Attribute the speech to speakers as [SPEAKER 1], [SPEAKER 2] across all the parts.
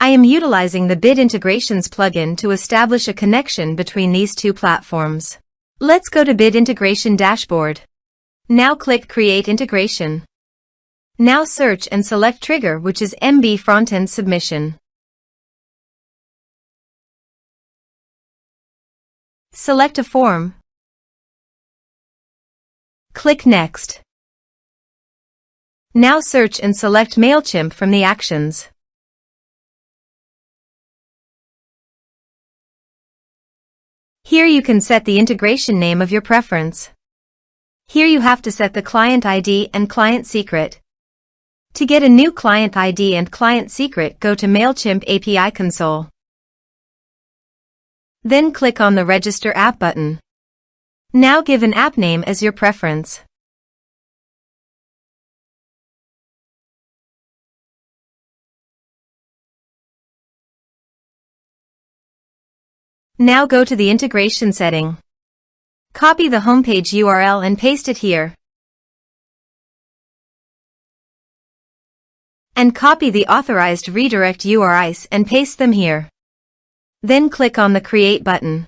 [SPEAKER 1] I am utilizing the Bid Integrations plugin to establish a connection between these two platforms. Let's go to Bid Integration Dashboard. Now click Create Integration. Now search and select trigger, which is MB Frontend Submission. Select a form. Click Next. Now search and select Mailchimp from the actions. Here you can set the integration name of your preference. Here you have to set the client ID and client secret. To get a new client ID and client secret, go to Mailchimp API console. Then click on the Register App button. Now give an app name as your preference. Now go to the integration setting. Copy the homepage URL and paste it here. And copy the authorized redirect URIs and paste them here. Then click on the Create button.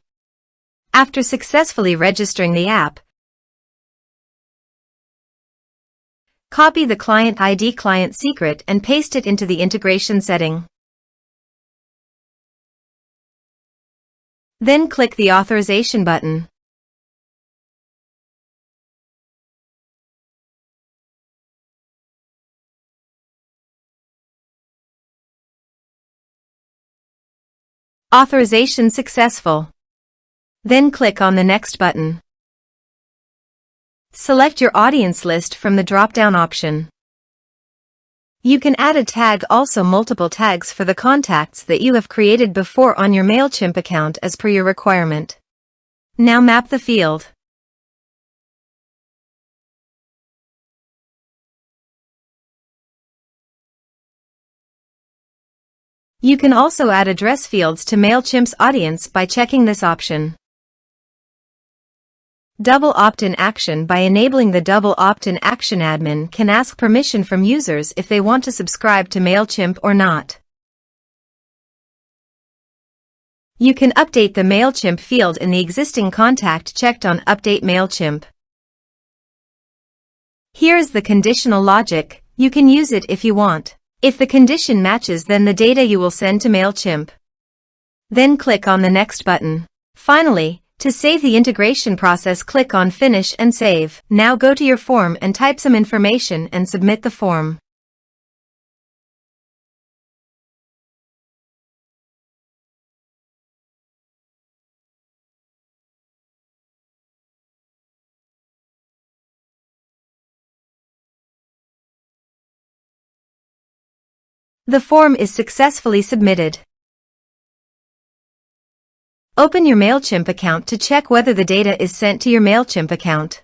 [SPEAKER 1] After successfully registering the app, copy the client ID client secret and paste it into the integration setting. Then click the Authorization button. Authorization successful. Then click on the Next button. Select your audience list from the drop-down option. You can add a tag, also multiple tags for the contacts that you have created before on your Mailchimp account as per your requirement. Now map the field. You can also add address fields to Mailchimp's audience by checking this option. Double opt-in action. By enabling the double opt-in action, admin can ask permission from users if they want to subscribe to Mailchimp or not. You can update the Mailchimp field in the existing contact checked on Update Mailchimp. Here is the conditional logic. You can use it if you want. If the condition matches, then the data you will send to Mailchimp. Then click on the Next button. Finally, to save the integration process, click on Finish and Save. Now go to your form and type some information and submit the form. The form is successfully submitted. Open your Mailchimp account to check whether the data is sent to your Mailchimp account.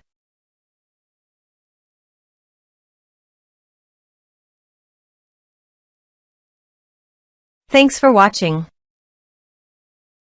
[SPEAKER 1] Thanks for watching.